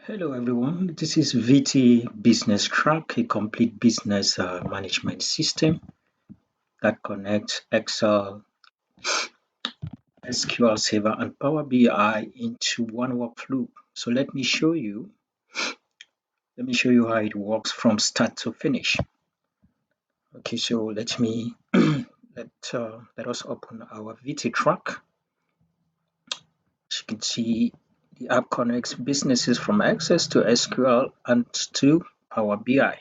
Hello everyone, this is VityBizTrack, a complete business management system that connects Excel, SQL Server and Power BI into one workflow. So let me show you how it works from start to finish. Okay, so let us open our VityTrack. As you can see, the app connects businesses from Access to SQL and to Power BI.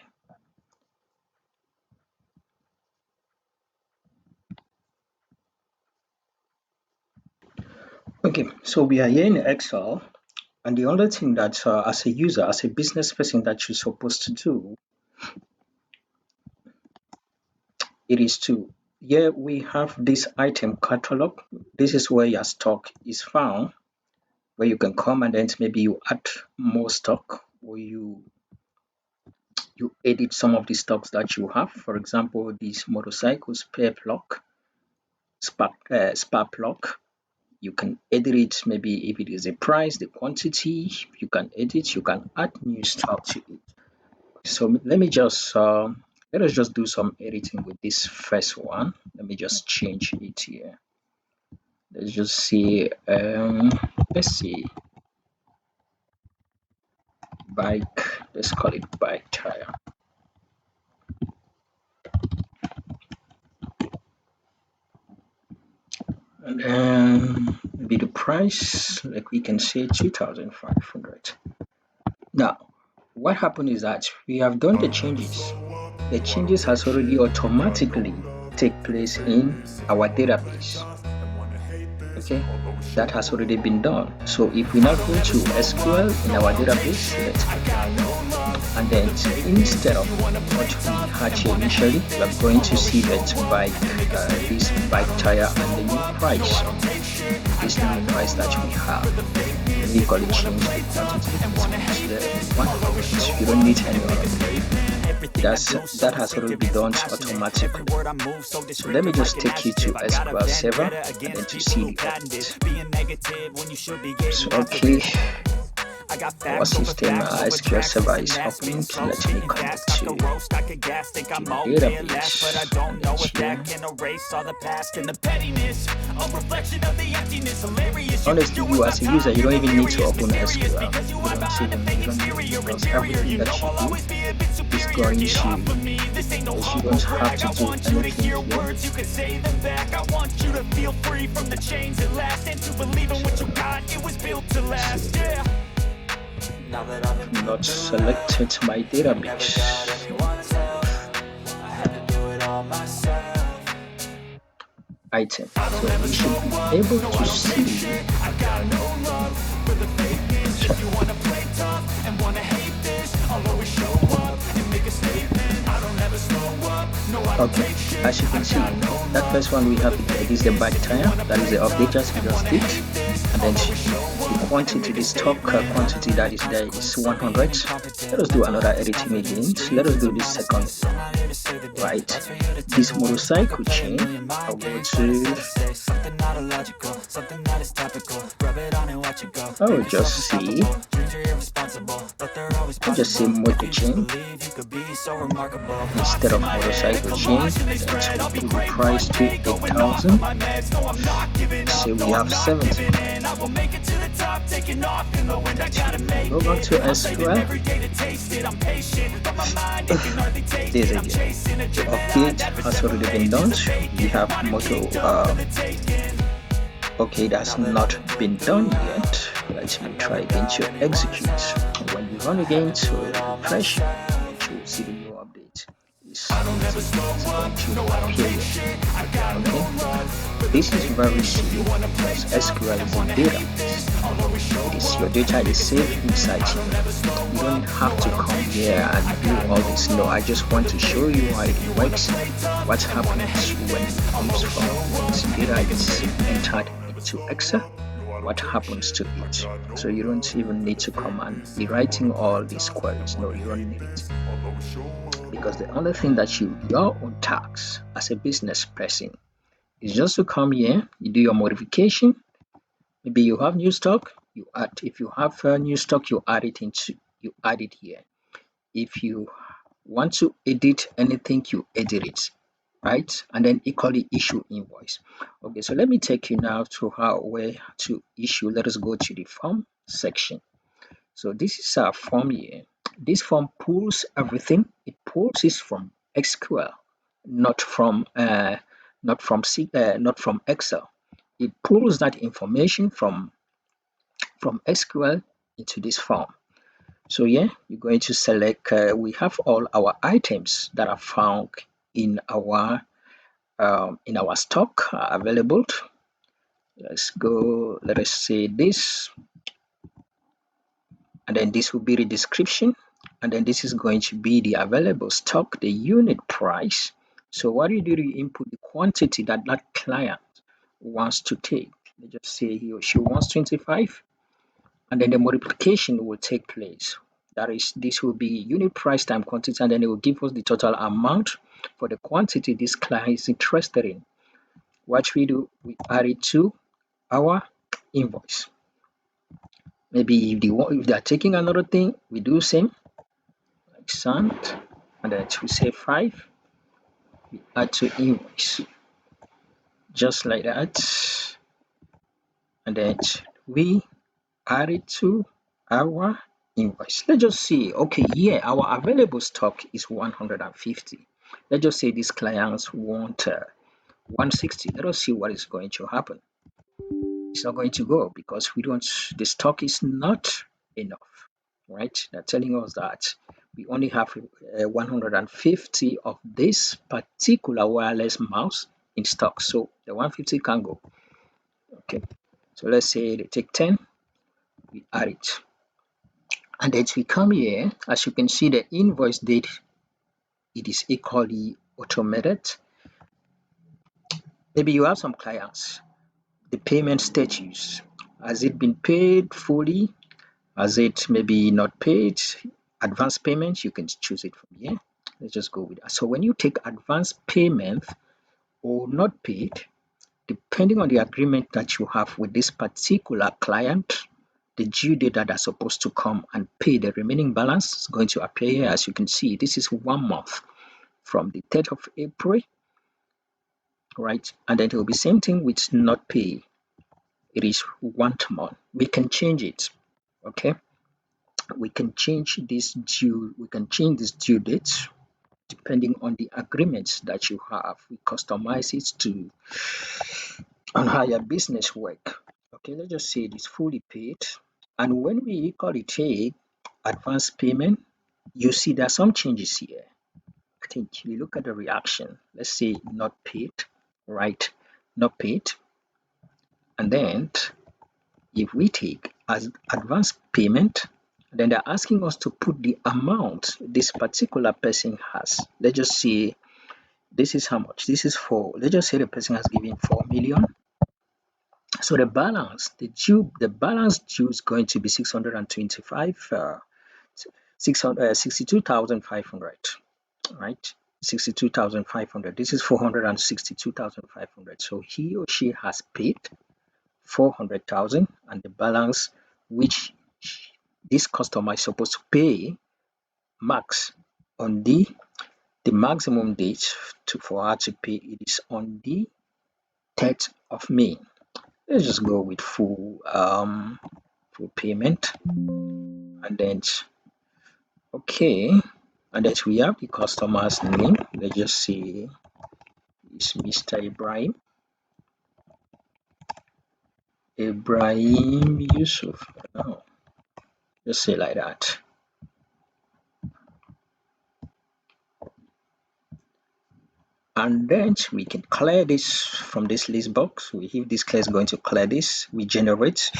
Okay, so we are here in Excel, and the only thing that as a user, as a business person, that you're supposed to do, it is to, here we have this item catalog. This is where your stock is found, where you can come and then maybe you add more stock, or you edit some of the stocks that you have. For example, these motorcycles, spare plug, spark plug. You can edit it, maybe if it is a price, the quantity, you can edit, you can add new stuff to it. So let us just do some editing with this first one. Let me just change it here. Let's just see, let's see, bike, let's call it bike tire. And then maybe the price, like we can say 2,500. Now, what happened is that we have done the changes. The changes has already automatically take place in our database. Okay, that has already been done. So if we now go to SQL in our database, and then instead of what we had here initially, we are going to see that bike, this bike tire and the new price, this new price that we have. We call it change the quantity. You don't need any other. That has already been done automatically. So let me just take you to SQL Server and then to see it. So okay, our system SQL Server is open. So let me connect to the database. Honestly, you as a user, you don't even need to open SQL. Because everything that you do is going to, you don't have to do anything here. I've not selected my database. Item. So we should be able to see. Okay, as you can see, that first one we have is the bike tire. That is the update just we just did, and then the quantity, the stock quantity that is there is 100. Let us do another editing again. Let us do this second, right? This motorcycle chain. I'll go to. I will just see. I'll just say motor chain instead of motorcycle chain. That will be the price to 8,000. So we have 70. Go back to SQL. There's again. The update has already been done. We have motor. Okay, that's not been done yet. Let me try again to execute. When you run again to refresh, you see the new update. It's going to appear. Okay, this is very simple because SQL is in database. Your data is saved inside here. You don't have to come here and do all this. No, I just want to show you how it works. What happens when it comes from this data is entered into Excel. What happens to it? So you don't even need to come and be writing all these queries. No, you don't need it. Because the only thing that your own task as a business person is just to come here, you do your modification. Maybe you have new stock, you add. If you have new stock, you add it here. If you want to edit anything, you edit it, right? And then equally issue invoice. Okay, so let me take you now to where to issue. Let us go to the form section. So this is our form here. This form pulls everything. It pulls it from SQL, not from not from Excel. It pulls that information from SQL into this form. So yeah, you're going to select. We have all our items that are found in our stock available. Let's go. Let us say this, and then this will be the description, and then this is going to be the available stock, the unit price. So what you do, you input the quantity that client wants to take. Let's just say he or she wants 25, and then the multiplication will take place. That is, this will be unit price times quantity, and then it will give us the total amount for the quantity this client is interested in. What we do, we add it to our invoice. Maybe if they are taking another thing, we do same, like sand, and then we say 5, we add to invoice, just like that, and then we add it to our invoice. Let's just see. Okay, yeah, our available stock is 150. Let's just say these clients want 160. Let us see what is going to happen. It's not going to go because the stock is not enough, right? They're telling us that we only have 150 of this particular wireless mouse in stock, so the 150 can go. Okay, so let's say they take 10, we add it, and then we come here. As you can see, the invoice date, it is equally automated. Maybe you have some clients, the payment status, has it been paid fully? Has it maybe not paid? Advance payment, you can choose it from here. Let's just go with that. So when you take advance payment or not paid, depending on the agreement that you have with this particular client, the due date that are supposed to come and pay the remaining balance is going to appear here. As you can see, this is 1 month from the 3rd of April, right? And then it will be same thing with not pay. It is 1 month. We can change it, okay? We can change this due date depending on the agreements that you have. We customize it to on how your business work. Okay, let's just say it is fully paid. And when we equally take advance payment, you see there are some changes here. I think you look at the reaction. Let's say not paid, right? Not paid. And then if we take as advance payment, then they're asking us to put the amount this particular person has. Let's just say this is how much. This is for, let's just say the person has given 4 million. So the balance, the balance due is going to be 625, 62,500, right? 62,500. This is 462,500. So he or she has paid 400,000, and the balance which this customer is supposed to pay max on the maximum date for her to pay, it is on the 3rd of May. Let's just go with full payment, and then okay, and then we have the customer's name. Let's just say it's Mr. Ibrahim Yusuf. Oh, just say like that. And then we can clear this from this list box. If this clear is going to clear this, we generate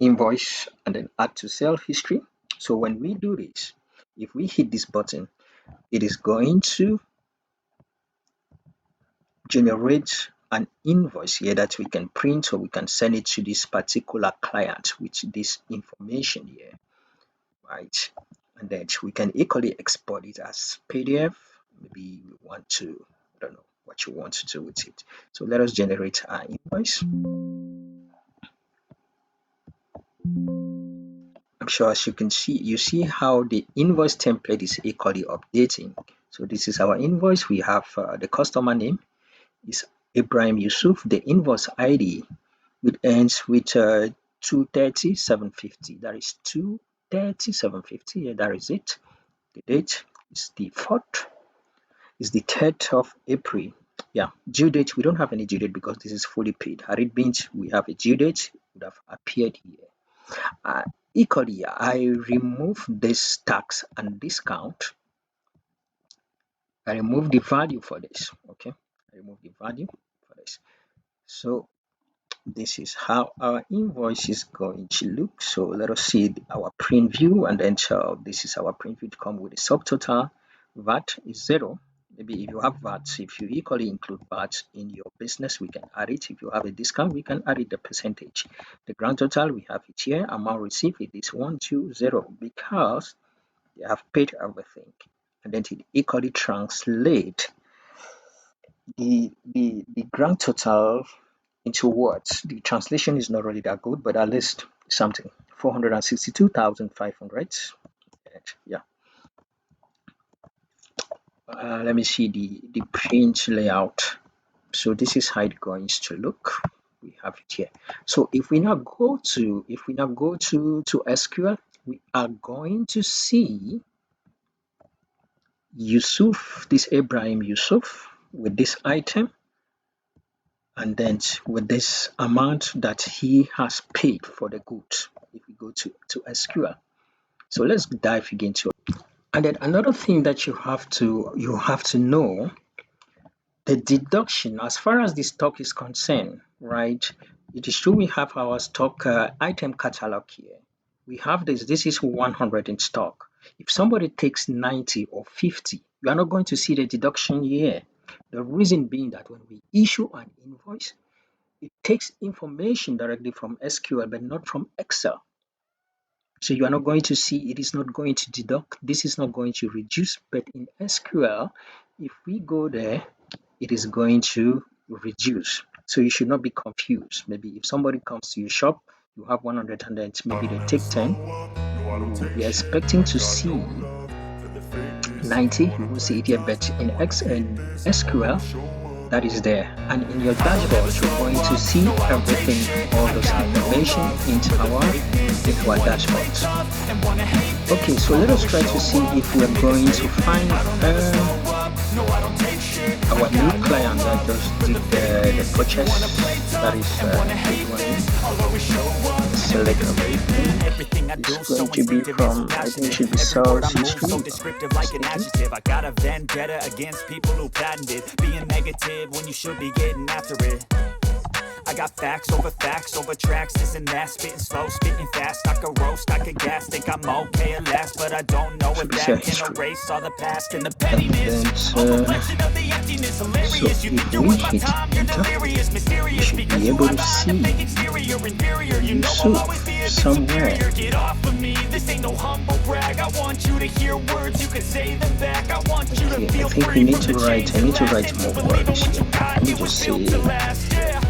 invoice and then add to sale history. So when we do this, if we hit this button, it is going to generate an invoice here that we can print, or we can send it to this particular client with this information here, right? And then we can equally export it as PDF. Maybe we want to, I don't know what you want to do with it. So let us generate our invoice. sure as you can see, you see how the invoice template is equally updating. So this is our invoice. We have the customer name is Ibrahim Yusuf, the invoice ID, which ends with 230,750. That is 230,750. Yeah, that is it. The date is the 4th, is the 3rd of April. Yeah, due date, we don't have any due date because this is fully paid. Had it been we have a due date, it would have appeared here. Equally, I remove this tax and discount. I remove the value for this. Okay, I remove the value for this. So this is how our invoice is going to look. So let us see our print view, and then this is our print view to come with a subtotal. VAT is 0. Maybe if you have VAT, if you equally include VAT in your business, we can add it. If you have a discount, we can add it the percentage. The grand total, we have it here. Amount received, it is 120 because they have paid everything. And then it equally translate the grand total into words. The translation is not really that good, but at least something. 462,500. Yeah. Let me see the print layout. So this is how it's going to look. We have it here. So if we now go to SQL, we are going to see Yusuf, this Ibrahim Yusuf with this item, and then with this amount that he has paid for the goods. If we go to SQL, so let's dive into it. And then another thing that you have to know, the deduction as far as the stock is concerned, right? It is true we have our stock item catalog here. We have this is 100 in stock. If somebody takes 90 or 50, you are not going to see the deduction here. The reason being that when we issue an invoice, it takes information directly from SQL but not from Excel. So you are not going to see, it is not going to deduct, this is not going to reduce, but in SQL, if we go there, it is going to reduce. So you should not be confused. Maybe if somebody comes to your shop, you have 100 and then maybe they take 10, you will be expecting to see 90, you will see it here, but in SQL, that is there, and in your dashboard you're going to see everything, all those information into our dashboard. Okay, so let us try to see if we are going to find our new client that just did the purchase. That is select everything. It's going to be from, I think it should be sales history. Descriptive like an adjective. I got a vendetta against people who patented being negative when you should be getting after it. I got facts over tracks, this and that, spitting slow, spitting fast. I could roast, I could gas, think I'm okay at last, but I don't know if that can erase all the past and the pettiness. A reflection of the emptiness, hilarious. You think you're with my time, you're delirious, mysterious, because you have a fake exterior, inferior. You know I'll always be a bit superior. Get off of me, this ain't no humble brag. I want you to hear words, you can say them back. I want you to feel free. I need to write more words here. Let me just say,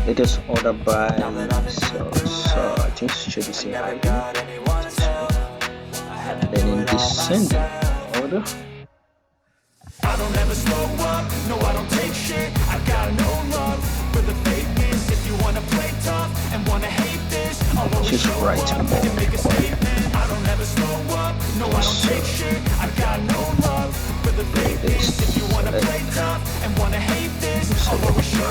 let us order by, so I think should be say ID. Then in descending order, I don't ever slow up, no I don't take shit. I got no love for the fakeness. If you wanna play tough and wanna hate this, I'll always just write more. and make a statement. I don't ever slow up, no I don't take shit. I got no love for the fakeness. If you wanna play tough and wanna hate this, I'll always show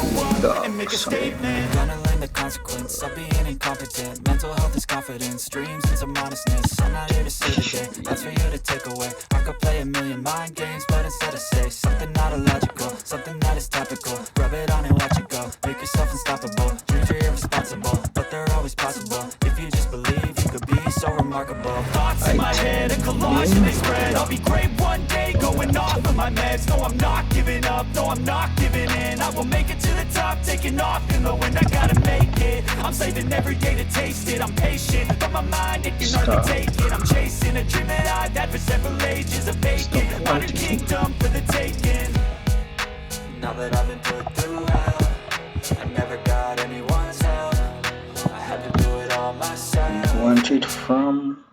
up and make a statement. Gonna learn the consequence of being incompetent. Mental health is confidence, dreams and some honestness. I'm not here to say today, that's for you to take away. I could play a million mind games, but instead I say something not illogical, something that is topical. Rub it on and watch it go, make yourself unstoppable. Dreams are irresponsible, but they're always possible. If you just believe, you could be so remarkable. Thoughts in my head, a collage and they spread. I'll be great one day, going off of my meds. No, I'm not giving up, no, I'm not giving in. I will make it to the top, taking off in the wind. I gotta make it, I'm saving every day to taste it. I'm patient, but my mind, it can hardly take it. I'm chasing a dream that I've had for several ages. A vacant, modern kingdom for the taking. Now that I've been put through hell, I never got anyone's help. I had to do it all myself. Want it from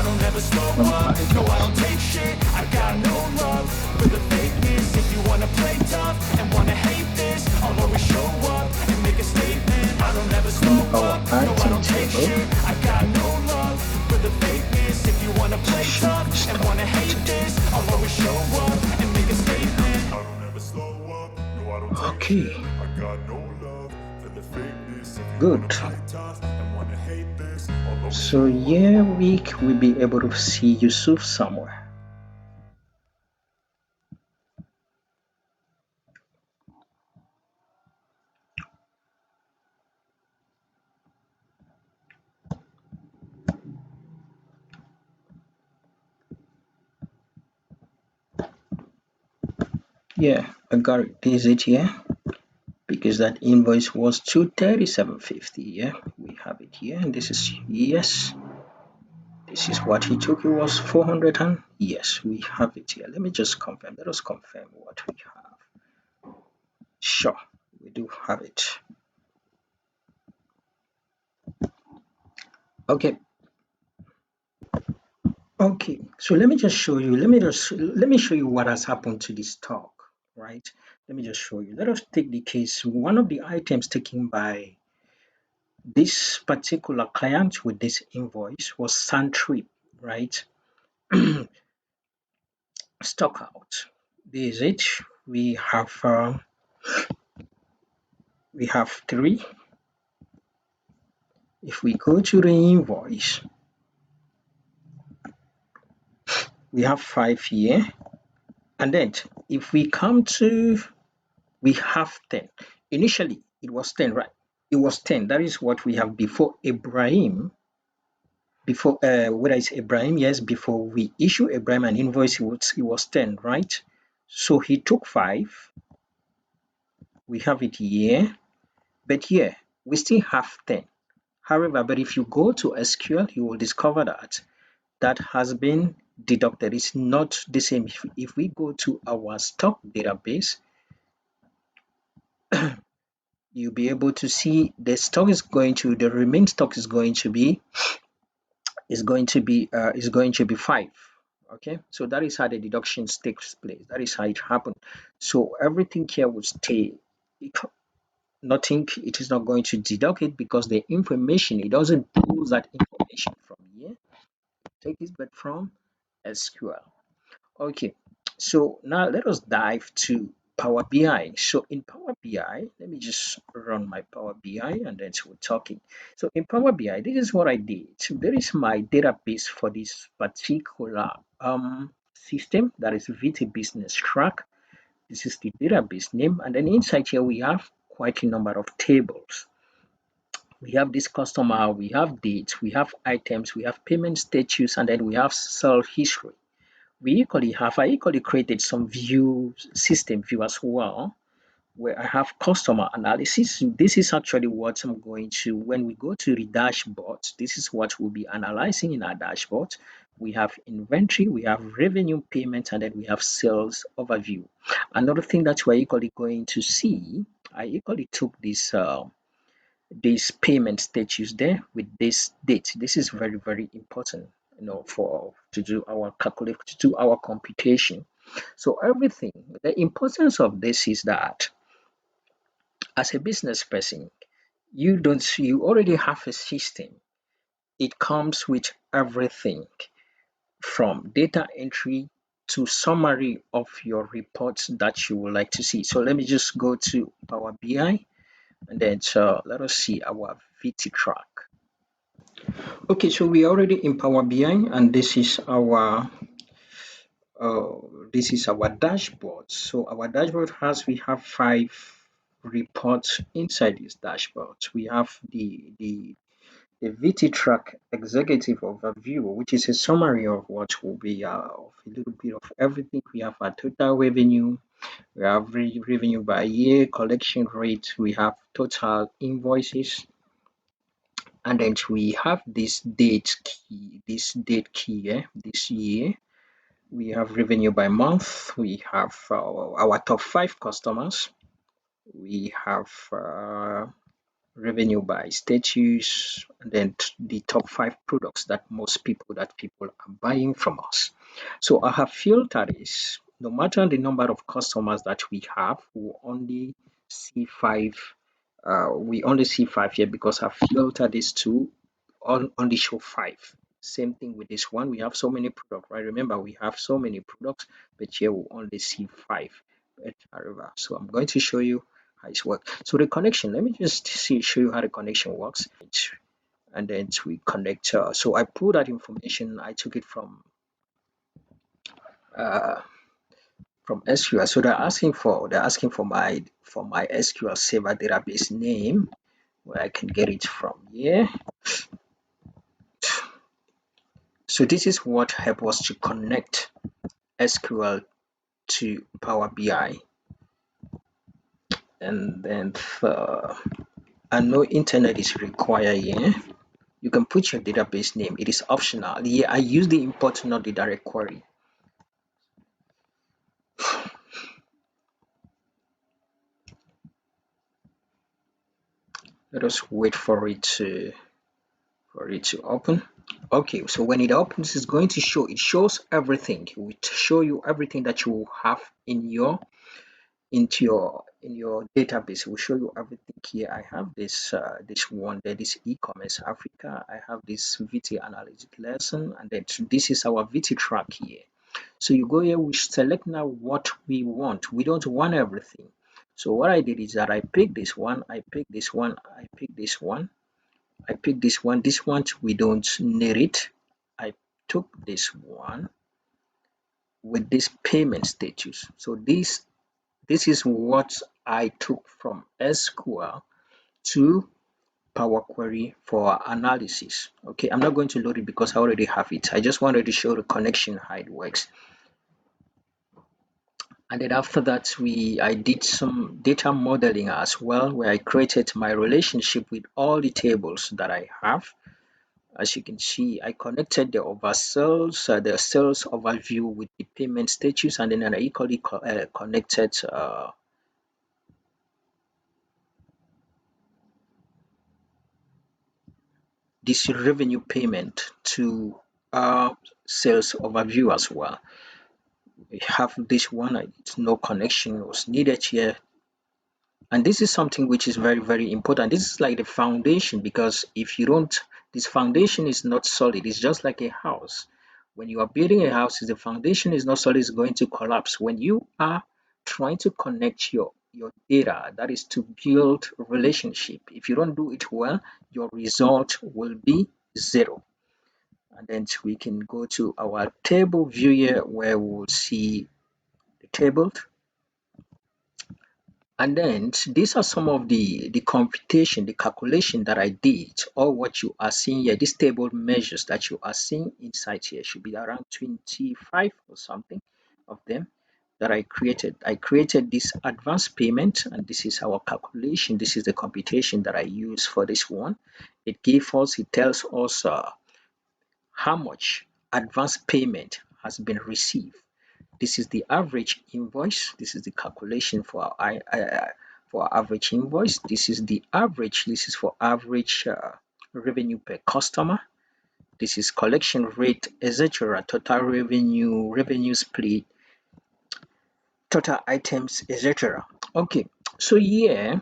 don't ever slow up, no I don't take shit, I got no love for the fakeness. If you wanna play tough and wanna hate this, I'll always show up and make a statement. I don't ever slow up, no I don't take shit, I got no love for the fakeness. If you wanna play tough and wanna hate this, I'll always show up and make a statement. I don't ever slow up, no I don't take shit, I got no love for the fakeness. If you wanna play tough and wanna hate this, I'll always so yeah, we'll be able to see Yusuf somewhere. Yeah, I got it. This is it here, because that invoice was 237.50. Yeah, we have it here, and this is, yes, this is what he took. It was 400, and yes, we have it here. Let me just confirm. Let us confirm what we have. Sure, we do have it. Okay. Okay, so let me just show you. Let me show you what has happened to this stock, right? Let me just show you. Let us take the case. One of the items taken by this particular client with this invoice was Sandtrip, right? Stock out. This is it. We have three. If we go to the invoice, we have 5 here, and then if we come to, we have 10. Initially, it was 10, right? It was 10. That is what we have before Ibrahim. Before what I say Ibrahim, yes, before we issue Ibrahim an invoice, it was 10, right? So he took 5. We have it here, but here we still have 10. However, but if you go to SQL, you will discover that that has been deducted. It's not the same. If we go to our stock database, you'll be able to see the stock is going to, the remaining stock is going to be is going to be 5. Okay, so that is how the deductions takes place. That is how it happened. So everything here will stay. Nothing, it is not going to deduct it, because the information, it doesn't pull that information from here, take it but from SQL. Okay, so now let us dive to Power BI. So in Power BI, let me just run my Power BI and then we're talking. So in Power BI, this is what I did. So there is my database for this particular system, that is VityBizTrack. This is the database name, and then inside here we have quite a number of tables. We have this customer, we have dates, we have items, we have payment status, and then we have sale history. I equally created some system view as well, where I have customer analysis. This is actually what I'm going to, when we go to the dashboard, this is what we'll be analyzing in our dashboard. We have inventory, we have revenue payment, and then we have sales overview. Another thing that we're equally going to see, I equally took this payment status there with this date. This is very, very important, for to do our calculate, to do our computation. So everything, the importance of this is that as a business person, you already have a system. It comes with everything from data entry to summary of your reports that you would like to see. So let me just go to Power BI, and then let us see our VityTrack. Okay, so we are already in Power BI, and this is our dashboard. So our dashboard we have 5 reports inside this dashboard. We have the VityTrack executive overview, which is a summary of what will be of a little bit of everything. We have our total revenue, we have revenue by year, collection rate, we have total invoices, and then we have this date key, this year. We have revenue by month, we have our top 5 customers, we have revenue by status, and then the top 5 products that people are buying from us. So I have filtered this. No matter the number of customers that we have, see five. We only see 5 here because I filtered this to only show 5. Same thing with this one. We have so many products, right? Remember, we have so many products, but here we only see 5. However, so I'm going to show you how it works. So the connection, let me just show you how the connection works, and then we connect. So I pulled that information. I took it uh, from SQL. So they're asking for my SQL Server database name, where I can get it from here. So this is what helps us to connect SQL to Power BI, and then I know internet is required here. You can put your database name. It is optional. Here I use the import, not the direct query. Let us wait for it to open. Okay, so when it opens, it's going to show. It shows everything. It will show you everything that you have in your database. It will show you everything here. I have this one there, this e-commerce Africa. I have this Vity Analytics lesson, and then this is our VityTrack here. So you go here, we select now what we want. We don't want everything. So what I did is that I pick this one, I pick this one, I pick this one, I pick this one. This one we don't need it. I took this one with this payment status. So this is what I took from SQL to Power Query for analysis. Okay, I'm not going to load it because I already have it. I just wanted to show the connection, how it works. And then after that, I did some data modeling as well, where I created my relationship with all the tables that I have. As you can see, I connected the the sales overview with the payment status, and then I equally connected this revenue payment to sales overview as well. We have this one, no connection was needed here. And this is something which is very, very important. This is like the foundation, because if you don't, this foundation is not solid. It's just like a house. When you are building a house, if the foundation is not solid, it's going to collapse. When you are trying to connect your data, that is to build a relationship, if you don't do it well, your result will be 0. And then we can go to our table view here, where we'll see the table. And then these are some of the computation, the calculation that I did, or what you are seeing here. This table measures that you are seeing inside here should be around 25 or something of them that I created. I created this advanced payment, and this is our calculation. This is the computation that I use for this one. It tells us how much advanced payment has been received. This is the average invoice. This is the calculation for our average invoice. This is the average. This is for average revenue per customer. This is collection rate, etc. Total revenue, revenue split, total items, etc. Okay, so here,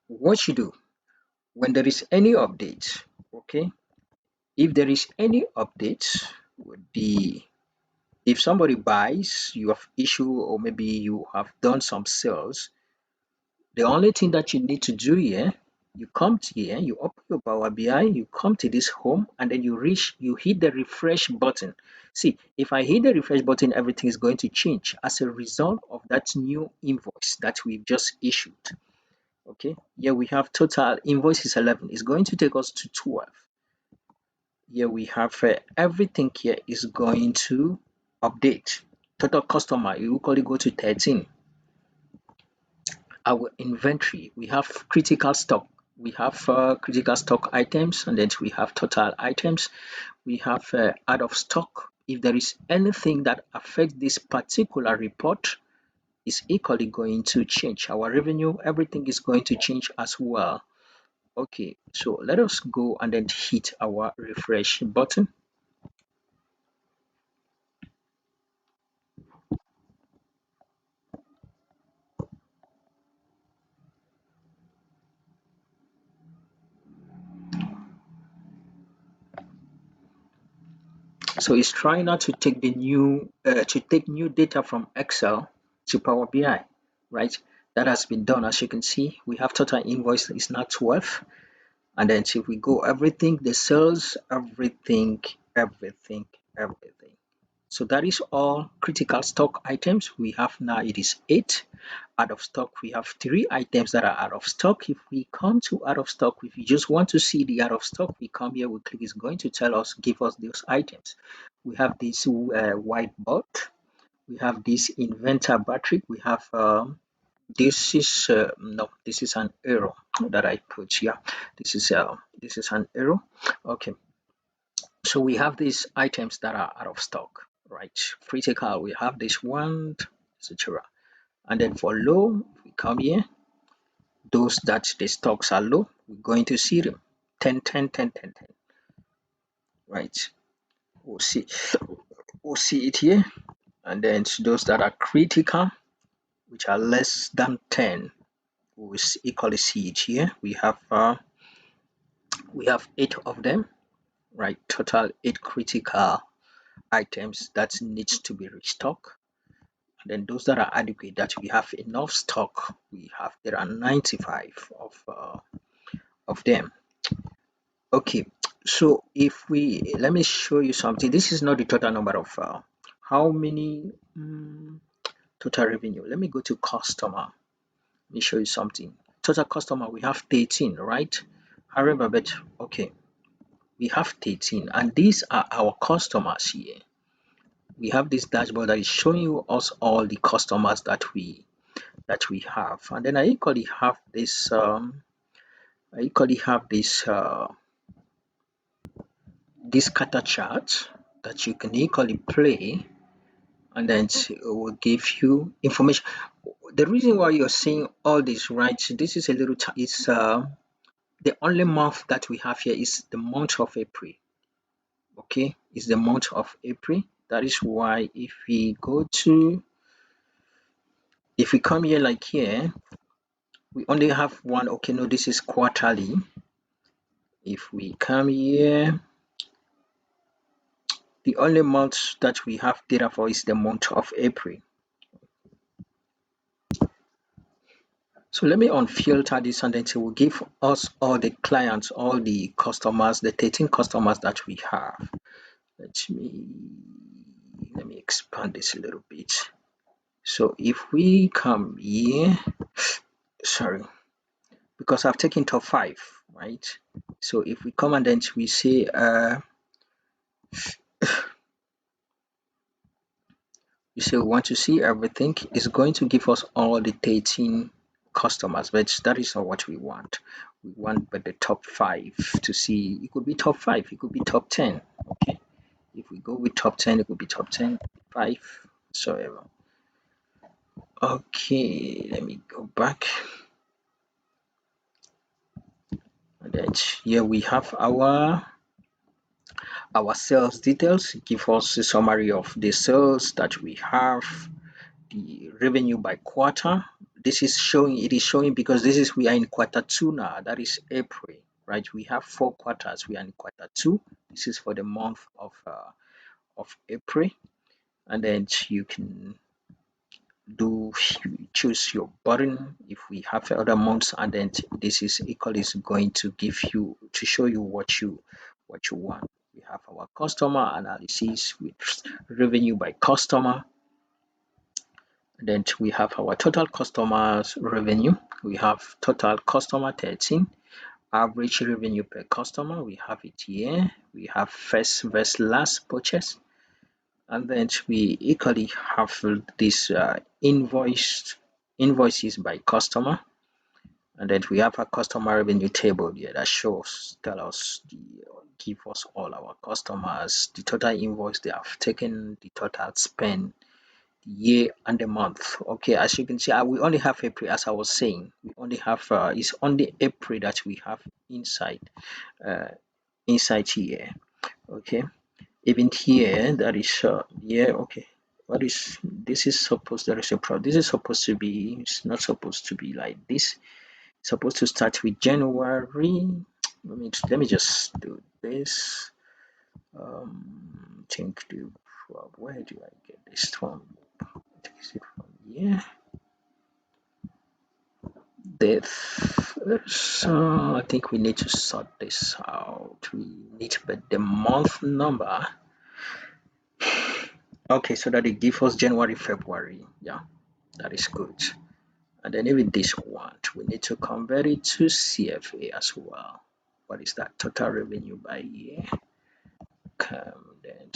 what you do when there is any update, okay? If there is any update, with the if somebody buys, you have issue, or maybe you have done some sales, the only thing that you need to do here, you come to here, you open your Power BI, you come to this home, and then you hit the refresh button. See, if I hit the refresh button, everything is going to change as a result of that new invoice that we've just issued. Okay, here we have total invoice is 11. It's going to take us to 12. Here we have everything here is going to update. Total customer, you usually go to 13. Our inventory, we have critical stock. We have critical stock items, and then we have total items. We have out of stock. If there is anything that affects this particular report, is equally going to change. Our revenue, everything is going to change as well. Okay, so let us go and then hit our refresh button. So it's trying not to take the new data from Excel to Power BI, right? That has been done. As you can see, we have total invoice is now 12. And then if we go everything, the sales, everything, everything, everything. So that is all critical stock items we have now. It is 8. Out of stock, we have 3 items that are out of stock. If we come to out of stock, if you just want to see the out of stock, we come here, we click, it's going to tell us, give us those items. We have this whiteboard, we have this inventor battery, we have this is no, this is an error that I put here. This is an error. Okay, so we have these items that are out of stock, right? Critical, we have this one, etc. And then for low, we come here, those that the stocks are low, we're going to see them 10 10 10 10 10, right? We'll see it here. And then those that are critical, which are less than 10, we'll equally see it here. We have 8 of them, right? Total 8 critical items that needs to be restocked. And then those that are adequate, that we have enough stock, there are 95 of them. Okay, so if we let me show you something. This is not the total number of how many total revenue. Let me go to customer. Let me show you something. Total customer, we have 13, right? However, but okay, we have 13, and these are our customers here. We have this dashboard that is showing you us all the customers that we have, and then I equally have this this scatter chart that you can equally play, and then it will give you information. The reason why you're seeing all this, right? This is a little it's the only month that we have here is the month of April. Okay, it's the month of April. That is why if we come here, like here, we only have one. Okay, no, this is quarterly. If we come here, the only month that we have data for is the month of April. So let me unfilter this, and then it will give us all the clients, all the customers, the 13 customers that we have. Let me expand this a little bit. So if we come here, sorry, because I've taken top 5, right? So if we come and then we say we say we want to see everything, it's going to give us all the 13 customers, but that is not what we want. We want but the top 5 to see. It could be top 5, it could be top 10. Okay, if we go with top 10, it could be top 10, 5, so okay, let me go back. And then here we have our sales details. Give us a summary of the sales that we have, the revenue by quarter. It is showing because we are in quarter 2 now. That is April, right? We have 4 quarters. We are in quarter 2. This is for the month of April, and then you can choose your button if we have other months, and then this is equally going to show you what you want. We have our customer analysis with revenue by customer. Then we have our total customers revenue. We have total customer 13, average revenue per customer. We have it here. We have first versus last purchase, and then we equally have this invoices by customer, and then we have a customer revenue table here that give us all our customers, the total invoice they have taken, the total spend, year and the month. Okay, as you can see, we only have April. As I was saying, we only have it's only April that we have inside uh, inside here. Okay, even here that is yeah. Okay, what is this? Is supposed there is a problem. This is supposed to be. It's not supposed to be like this. It's supposed to start with January. Let me just do this. Think do where do I get this from? Is it from here? So I think we need to sort this out. We need to put the month number. Okay, so that it gives us January, February. Yeah, that is good. And then even this one, we need to convert it to CFA as well. What is that total revenue by year? Then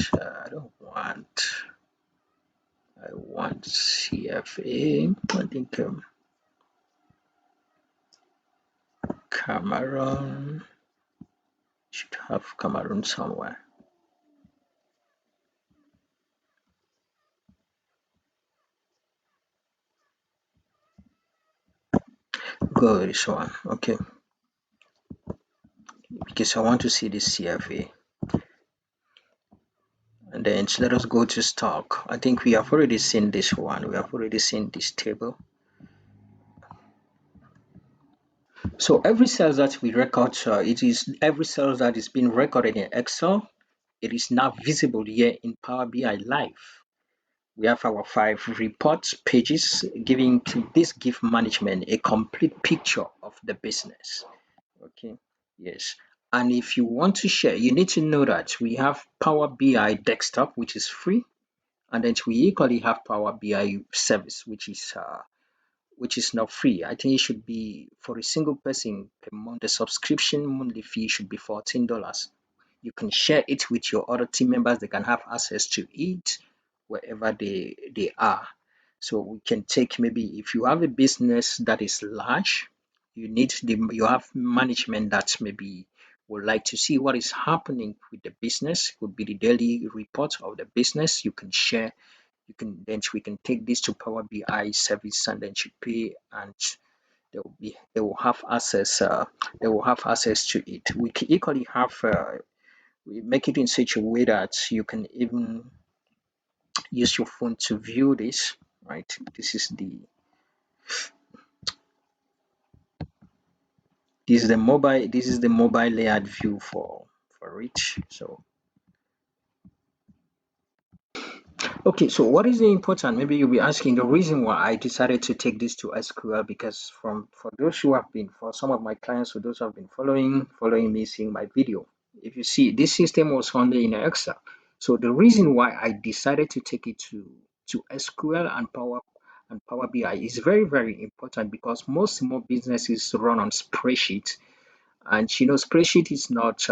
I want CFA. I think Cameroon should have Cameroon somewhere. Go with this one. Okay, because I want to see this CFA. And then let us go to stock. I think we have already seen this one. We have already seen this table. So every cell that we record, it is every cell that is being recorded in Excel. It is now visible here in Power BI Live. We have our 5 reports pages giving to this give management a complete picture of the business. Okay, yes. And if you want to share, you need to know that we have Power BI Desktop, which is free, and then we equally have Power BI Service, which is not free. I think it should be for a single person per month. The subscription monthly fee should be $14. You can share it with your other team members. They can have access to it wherever they are. So we can take, maybe if you have a business that is large, you have management that maybe would like to see what is happening with the business. It could be the daily report of the business. You can share. We can take this to Power BI service, and then you pay, and they will have access. They will have access to it. We can equally have. We make it in such a way that you can even use your phone to view this. Right. This is the mobile layout view for it. So okay, so what is the important? Maybe you'll be asking the reason why I decided to take this to SQL, because for some of my clients, for those who have been following me, seeing my video, if you see, this system was founded in Excel. So the reason why I decided to take it to SQL and Power BI is very, very important, because most small businesses run on spreadsheets, and spreadsheet is not.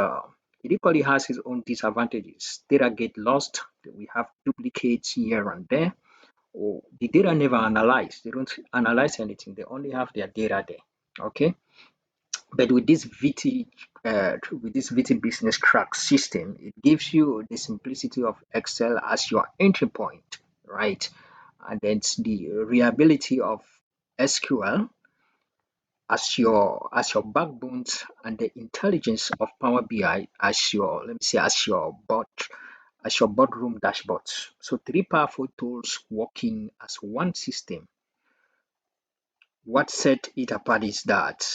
It equally has its own disadvantages. Data get lost. We have duplicates here and there, or the data never analyzed. They don't analyze anything. They only have their data there. Okay, but with this Vity Business Track system, it gives you the simplicity of Excel as your entry point, right? And then it's the reliability of SQL as your backbones, and the intelligence of Power BI as your, let me say, as your boardroom dashboards. So three powerful tools working as one system. What set it apart is that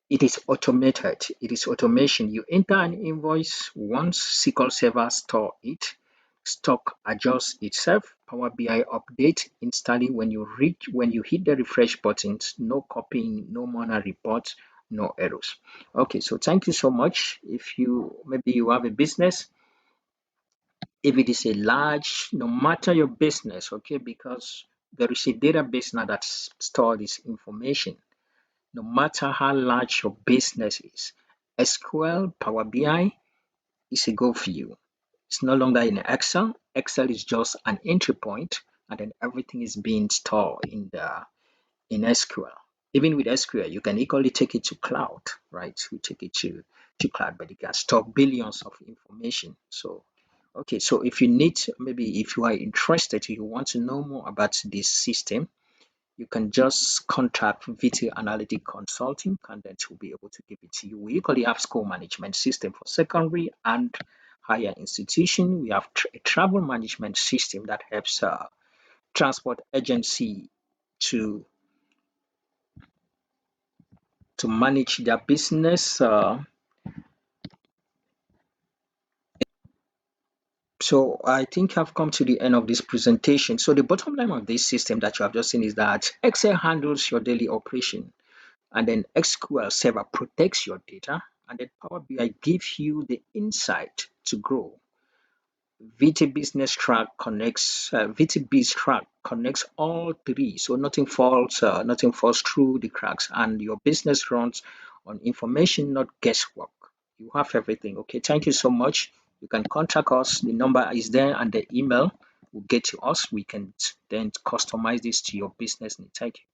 it is automated. It is automation. You enter an invoice once, SQL Server store it, stock adjusts itself, Power BI update instantly when you hit the refresh buttons. No copying, no manual reports, no errors. Okay, so thank you so much. If maybe you have a business, if it is a large, no matter your business, okay, because there is a database now that stores this information. No matter how large your business is, SQL, Power BI is a go for you. It's no longer in Excel. Excel is just an entry point, and then everything is being stored in SQL. Even with SQL, you can equally take it to cloud, right? We take it to cloud, but you can store billions of information. So Okay, so if you need, maybe if you are interested, you want to know more about this system, you can just contact Vity Analytics Consulting, and then we'll be able to give it to you. We equally have school management system for secondary and higher institution. We have a travel management system that helps transport agency to manage their business. So I think I've come to the end of this presentation. So the bottom line of this system that you have just seen is that Excel handles your daily operation, and then SQL Server protects your data, and then Power BI gives you the insight to grow. VityBizTrack connects all three, so nothing falls through the cracks, and your business runs on information, not guesswork. You have everything. Okay, thank you so much. You can contact us. The number is there, and the email will get to us. We can then customize this to your business need. Thank you.